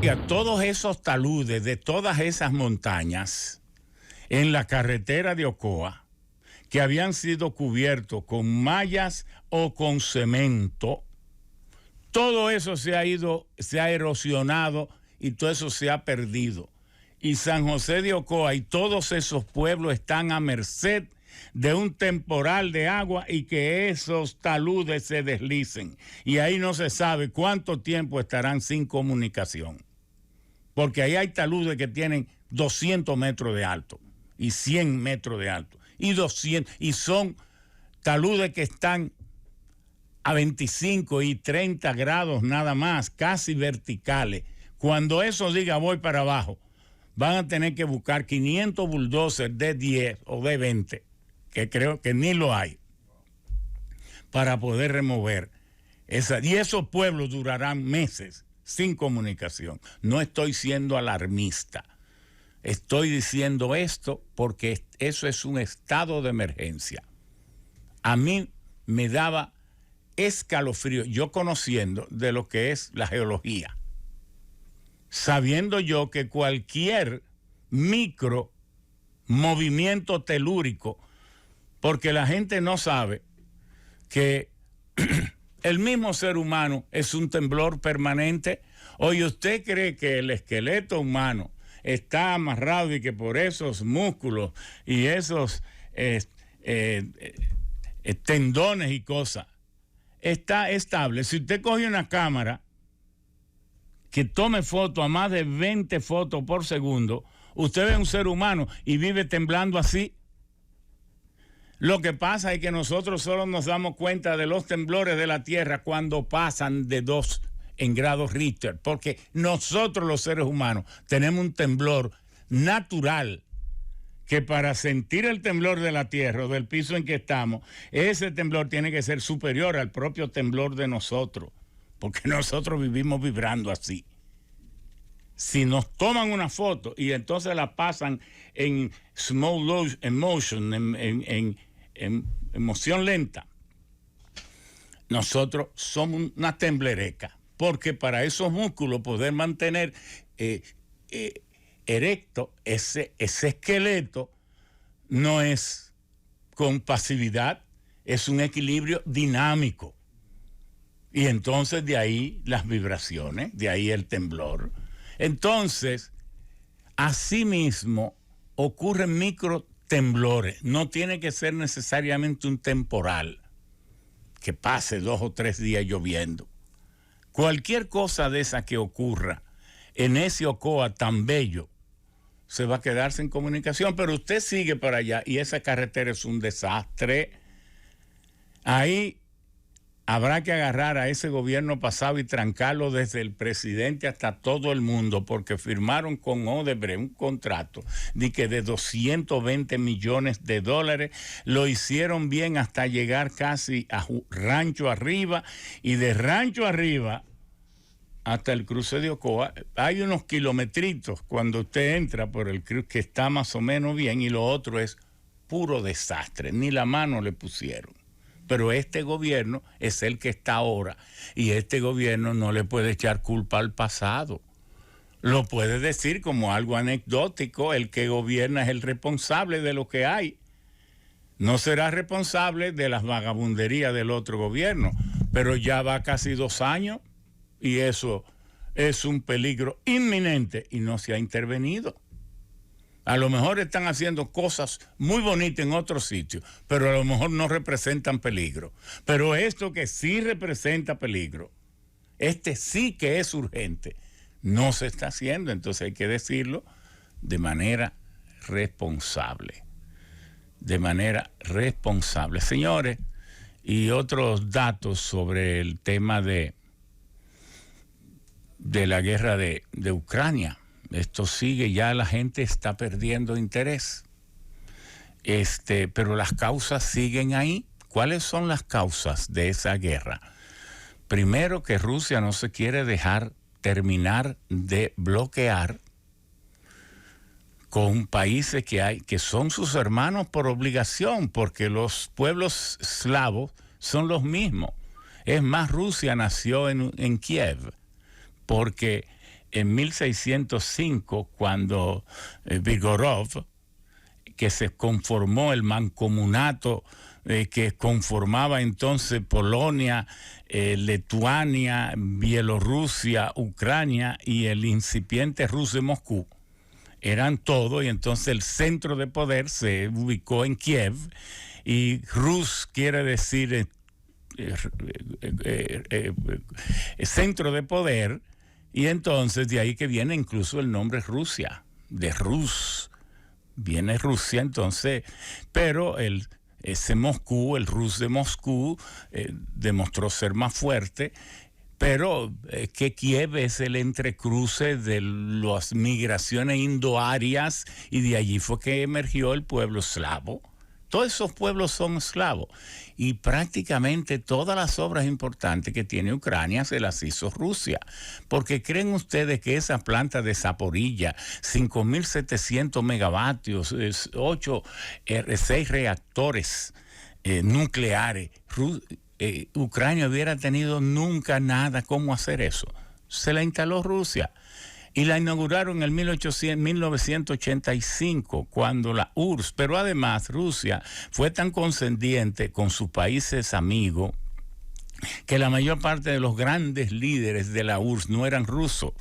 Y a todos esos taludes de todas esas montañas en la carretera de Ocoa, que habían sido cubiertos con mallas o con cemento, todo eso se ha erosionado y todo eso se ha perdido. Y San José de Ocoa y todos esos pueblos están a merced de un temporal de agua y que esos taludes se deslicen. Y ahí no se sabe cuánto tiempo estarán sin comunicación. Porque ahí hay taludes que tienen 200 metros de alto y 100 metros de alto. Y son taludes que están a 25 y 30 grados nada más, casi verticales. Cuando eso diga voy para abajo, van a tener que buscar 500 bulldozers de 10 o de 20, que creo que ni lo hay, para poder remover y esos pueblos durarán meses sin comunicación. No estoy siendo alarmista. Estoy diciendo esto porque eso es un estado de emergencia. A mí me daba escalofrío, yo conociendo de lo que es la geología, sabiendo yo que cualquier micro movimiento telúrico, porque la gente no sabe que el mismo ser humano es un temblor permanente. Oye, ¿usted cree que el esqueleto humano está amarrado y que por esos músculos y esos tendones y cosas está estable? Si usted coge una cámara que tome fotos a más de 20 fotos por segundo, usted ve un ser humano y vive temblando así. Lo que pasa es que nosotros solo nos damos cuenta de los temblores de la Tierra cuando pasan de 2 en grados Richter, porque nosotros los seres humanos tenemos un temblor natural que para sentir el temblor de la Tierra o del piso en que estamos, ese temblor tiene que ser superior al propio temblor de nosotros, porque nosotros vivimos vibrando así. Si nos toman una foto y entonces la pasan en slow motion, en emoción lenta, nosotros somos una temblereca, porque para esos músculos poder mantener erecto ese esqueleto no es con pasividad, es un equilibrio dinámico. Y entonces de ahí las vibraciones, de ahí el temblor. Entonces, asimismo, ocurren microtemblores. No tiene que ser necesariamente un temporal, que pase 2 o 3 días lloviendo. Cualquier cosa de esa que ocurra en ese Ocoa tan bello, se va a quedar sin comunicación, pero usted sigue para allá y esa carretera es un desastre. Ahí habrá que agarrar a ese gobierno pasado y trancarlo desde el presidente hasta todo el mundo, porque firmaron con Odebrecht un contrato de 220 millones de dólares. Lo hicieron bien hasta llegar casi a Rancho Arriba, y de Rancho Arriba hasta el cruce de Ocoa hay unos kilometritos cuando usted entra por el cruce que está más o menos bien, y lo otro es puro desastre, ni la mano le pusieron. Pero este gobierno es el que está ahora, y este gobierno no le puede echar culpa al pasado. Lo puede decir como algo anecdótico: el que gobierna es el responsable de lo que hay. No será responsable de las vagabunderías del otro gobierno, pero ya va casi 2 años y eso es un peligro inminente y no se ha intervenido. A lo mejor están haciendo cosas muy bonitas en otros sitios, pero a lo mejor no representan peligro. Pero esto que sí representa peligro, este sí que es urgente, no se está haciendo. Entonces hay que decirlo de manera responsable. De manera responsable. Señores, y otros datos sobre el tema de la guerra de Ucrania. Esto sigue, ya la gente está perdiendo interés. Pero las causas siguen ahí. ¿Cuáles son las causas de esa guerra? Primero, que Rusia no se quiere dejar terminar de bloquear con países que son sus hermanos por obligación, porque los pueblos eslavos son los mismos. Es más, Rusia nació en Kiev, porque en 1605, cuando Vigorov, que se conformó el mancomunato que conformaba entonces Polonia, Lituania, Bielorrusia, Ucrania y el incipiente Rus de Moscú, eran todo, y entonces el centro de poder se ubicó en Kiev, y Rus quiere decir centro de poder, y entonces de ahí que viene incluso el nombre Rusia, de Rus, viene Rusia entonces, pero ese Moscú, el Rus de Moscú, demostró ser más fuerte, pero que Kiev es el entrecruce de las migraciones indoarias, y de allí fue que emergió el pueblo eslavo. Todos esos pueblos son eslavos, y prácticamente todas las obras importantes que tiene Ucrania se las hizo Rusia. Porque ¿creen ustedes que esa planta de Zaporilla, 5.700 megavatios, 6 reactores nucleares, Ucrania hubiera tenido nunca nada cómo hacer eso? Se la instaló Rusia. Y la inauguraron en 1985, cuando la URSS, pero además Rusia fue tan condescendiente con sus países amigos que la mayor parte de los grandes líderes de la URSS no eran rusos.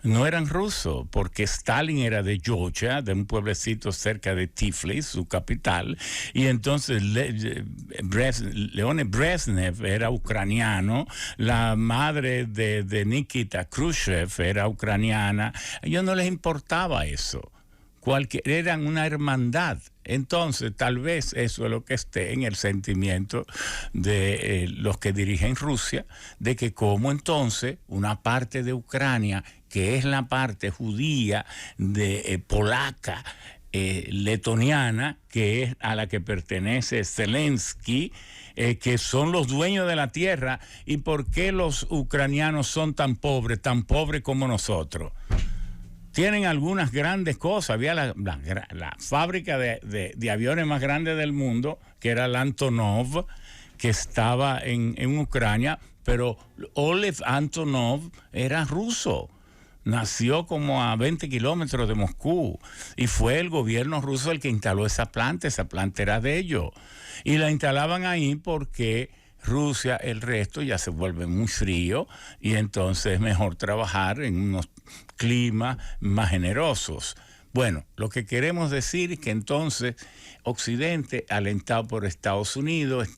No eran rusos, porque Stalin era de Georgia, de un pueblecito cerca de Tiflis, su capital, y entonces Leonid Brezhnev era ucraniano, la madre de Nikita Khrushchev era ucraniana. A ellos no les importaba eso. Eran una hermandad. Entonces, tal vez eso es lo que esté en el sentimiento de los que dirigen Rusia, de que como entonces una parte de Ucrania, que es la parte judía, polaca, letoniana, que es a la que pertenece Zelensky, que son los dueños de la tierra. ¿Y por qué los ucranianos son tan pobres como nosotros? Tienen algunas grandes cosas. Había la fábrica de aviones más grande del mundo, que era la Antonov, que estaba en Ucrania, pero Oleg Antonov era ruso. Nació como a 20 kilómetros de Moscú, y fue el gobierno ruso el que instaló esa planta era de ellos. Y la instalaban ahí porque Rusia, el resto ya se vuelve muy frío, y entonces es mejor trabajar en unos climas más generosos. Bueno, lo que queremos decir es que entonces Occidente, alentado por Estados Unidos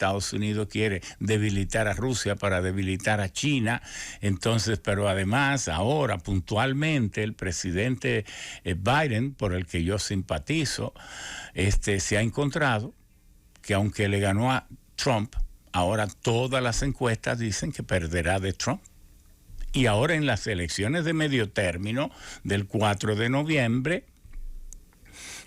quiere debilitar a Rusia para debilitar a China. Entonces, pero además ahora puntualmente el presidente Biden, por el que yo simpatizo, se ha encontrado que aunque le ganó a Trump, ahora todas las encuestas dicen que perderá de Trump. Y ahora en las elecciones de medio término del 4 de noviembre,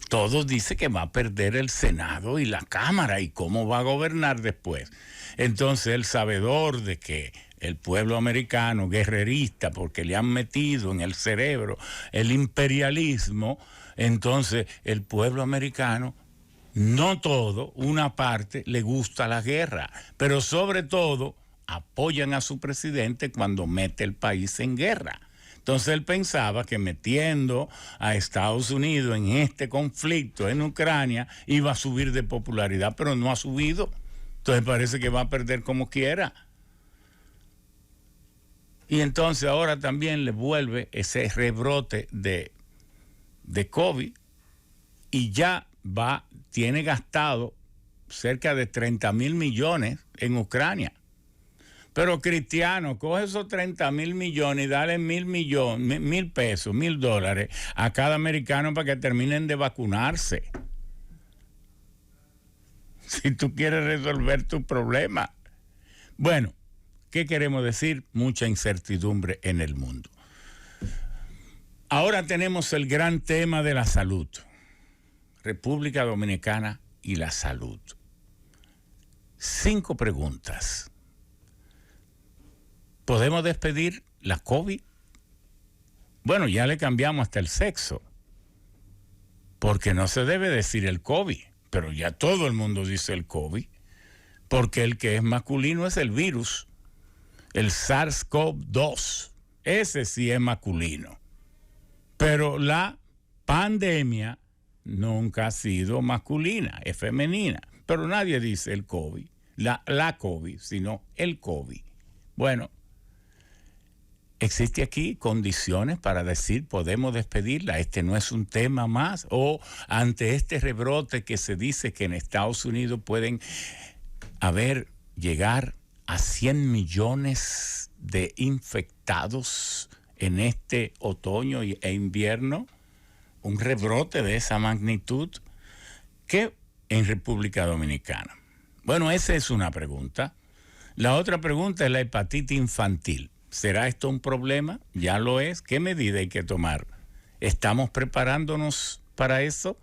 todos dicen que va a perder el Senado y la Cámara, y cómo va a gobernar después. Entonces el sabedor de que el pueblo americano, guerrerista, porque le han metido en el cerebro el imperialismo, entonces el pueblo americano, no todo, una parte le gusta la guerra, pero sobre todo apoyan a su presidente cuando mete el país en guerra. Entonces él pensaba que metiendo a Estados Unidos en este conflicto en Ucrania iba a subir de popularidad, pero no ha subido. Entonces parece que va a perder como quiera. Y entonces ahora también le vuelve ese rebrote de COVID, y ya tiene gastado cerca de 30,000 millones en Ucrania. Pero Cristiano, coge esos 30,000 millones y dale $1,000 pesos, $1,000 a cada americano para que terminen de vacunarse. Si tú quieres resolver tu problema. Bueno, ¿qué queremos decir? Mucha incertidumbre en el mundo. Ahora tenemos el gran tema de la salud. República Dominicana y la salud. 5 preguntas. ¿Podemos despedir la COVID? Bueno, ya le cambiamos hasta el sexo, porque no se debe decir el COVID, pero ya todo el mundo dice el COVID, porque el que es masculino es el virus, el SARS-CoV-2, Ese sí es masculino. Pero la pandemia nunca ha sido masculina, es femenina. Pero nadie dice el COVID, la COVID, sino el COVID. Bueno, ¿existe aquí condiciones para decir podemos despedirla? Este no es un tema más. O ante este rebrote que se dice que en Estados Unidos pueden llegar a 100 millones de infectados en este otoño e invierno, un rebrote de esa magnitud, que en República Dominicana. Bueno, esa es una pregunta. La otra pregunta es la hepatitis infantil. ¿Será esto un problema? Ya lo es. ¿Qué medida hay que tomar? ¿Estamos preparándonos para eso?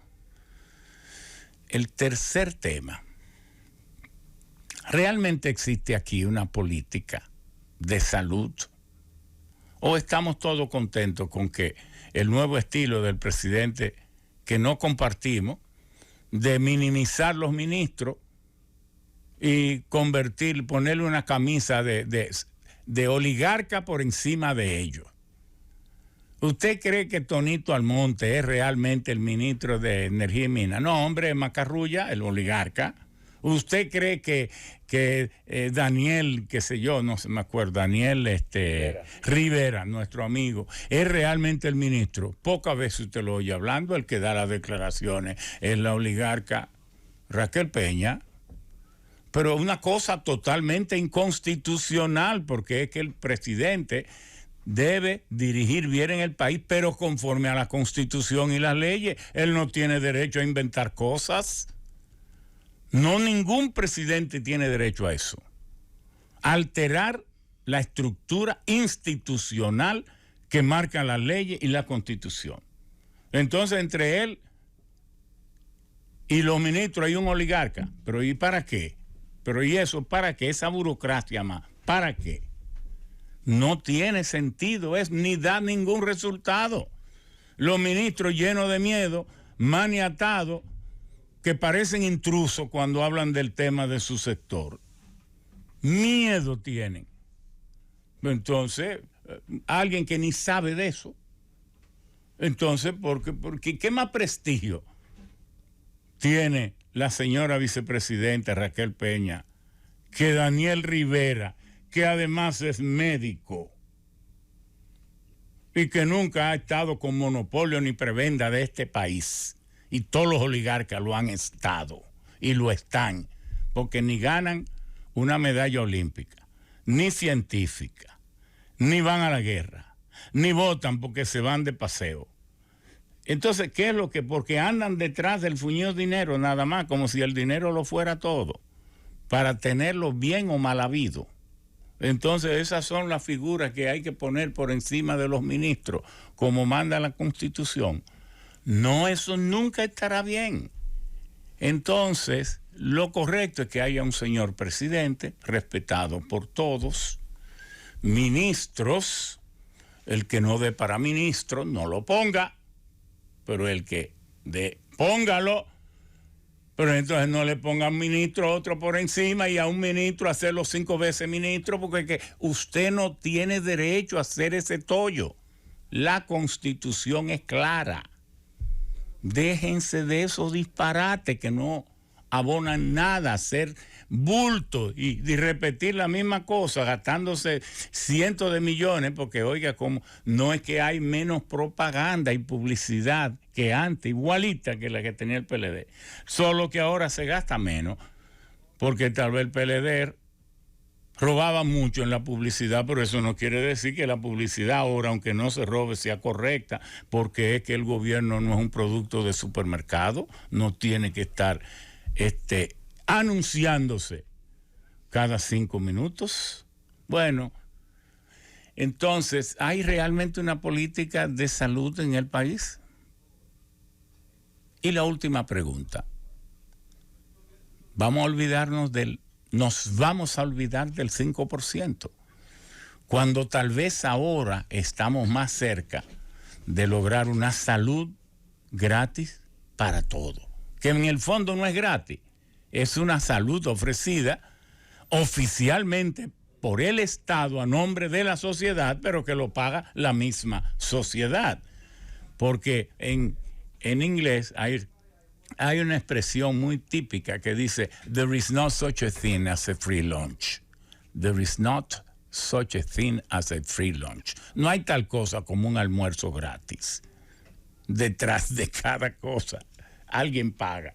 El tercer tema. ¿Realmente existe aquí una política de salud? ¿O estamos todos contentos con que el nuevo estilo del presidente, que no compartimos, de minimizar los ministros y ponerle una camisa de oligarca por encima de ellos? ¿Usted cree que Tonito Almonte es realmente el ministro de Energía y Minas? No, hombre, es Macarrulla, el oligarca. ¿Usted cree que Daniel, qué sé yo, no me acuerdo, Daniel Rivera, nuestro amigo, es realmente el ministro? Pocas veces usted lo oye hablando. El que da las declaraciones es la oligarca Raquel Peña. Pero una cosa totalmente inconstitucional, porque es que el presidente debe dirigir bien en el país, pero conforme a la Constitución y las leyes. Él no tiene derecho a inventar cosas. No, ningún presidente tiene derecho a eso. Alterar la estructura institucional que marcan las leyes y la Constitución. Entonces, entre él y los ministros hay un oligarca. ¿Pero y para qué? ¿Pero y eso para qué? Esa burocracia más, ¿para qué? No tiene sentido, ni da ningún resultado. Los ministros llenos de miedo, maniatados, que parecen intrusos cuando hablan del tema de su sector. Miedo tienen. Entonces, alguien que ni sabe de eso. Entonces, porque ¿qué más prestigio tiene la señora vicepresidenta Raquel Peña que Daniel Rivera, que además es médico y que nunca ha estado con monopolio ni prebenda de este país? Y todos los oligarcas lo han estado y lo están, porque ni ganan una medalla olímpica, ni científica, ni van a la guerra, ni votan porque se van de paseo. Entonces, ¿qué es lo que? Porque andan detrás del fuñido dinero nada más, como si el dinero lo fuera todo, para tenerlo bien o mal habido. Entonces, esas son las figuras que hay que poner por encima de los ministros, como manda la Constitución. No, eso nunca estará bien. Entonces, lo correcto es que haya un señor presidente respetado por todos, ministros, el que no dé para ministro, no lo ponga, pero el que dé, póngalo, pero entonces no le pongan ministro a otro por encima y a un ministro hacerlo 5 veces ministro, porque que usted no tiene derecho a hacer ese tollo. La Constitución es clara. Déjense de esos disparates que no abonan nada, hacer bulto y repetir la misma cosa, gastándose cientos de millones, porque oiga, como no es que hay menos propaganda y publicidad que antes, igualita que la que tenía el PLD, solo que ahora se gasta menos, porque tal vez el PLD robaba mucho en la publicidad, pero eso no quiere decir que la publicidad ahora, aunque no se robe, sea correcta, porque es que el gobierno no es un producto de supermercado, no tiene que estar anunciándose cada 5 minutos. Bueno, entonces, ¿hay realmente una política de salud en el país? Y la última pregunta. Nos vamos a olvidar del 5%, cuando tal vez ahora estamos más cerca de lograr una salud gratis para todo, que en el fondo no es gratis, es una salud ofrecida oficialmente por el Estado a nombre de la sociedad, pero que lo paga la misma sociedad. Porque en inglés hay una expresión muy típica que dice, there is no such a thing as a free lunch. There is not such a thing as a free lunch. No hay tal cosa como un almuerzo gratis. Detrás de cada cosa alguien paga.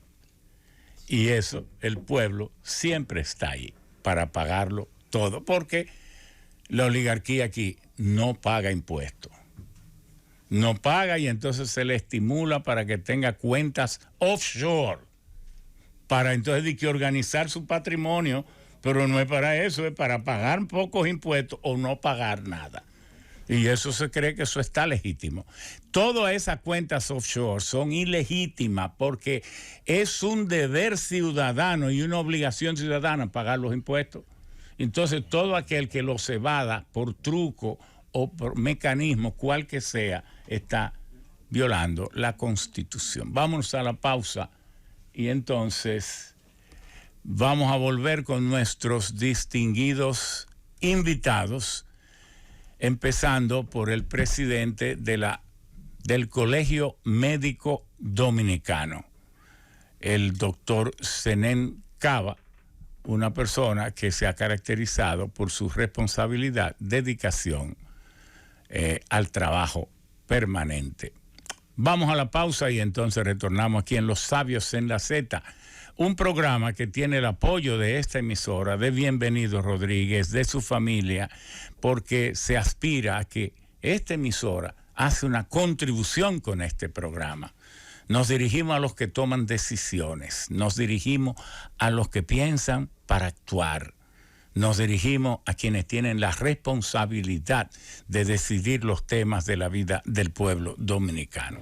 Y eso, el pueblo siempre está ahí para pagarlo todo, porque la oligarquía aquí no paga impuestos. No paga, y entonces se le estimula para que tenga cuentas offshore, para entonces de que organizar su patrimonio, pero no es para eso, es para pagar pocos impuestos o no pagar nada. Y eso se cree que eso está legítimo. Todas esas cuentas offshore son ilegítimas porque es un deber ciudadano y una obligación ciudadana pagar los impuestos. Entonces todo aquel que los evada por truco o por mecanismo, cual que sea, está violando la Constitución. Vámonos a la pausa y entonces vamos a volver con nuestros distinguidos invitados, empezando por el presidente del Colegio Médico Dominicano, el doctor Zenén Cava, una persona que se ha caracterizado por su responsabilidad, dedicación al trabajo permanente. Vamos a la pausa y entonces retornamos aquí en Los Sabios en la Z, un programa que tiene el apoyo de esta emisora, de Bienvenido Rodríguez, de su familia, porque se aspira a que esta emisora hace una contribución con este programa. Nos dirigimos a los que toman decisiones, nos dirigimos a los que piensan para actuar, nos dirigimos a quienes tienen la responsabilidad de decidir los temas de la vida del pueblo dominicano.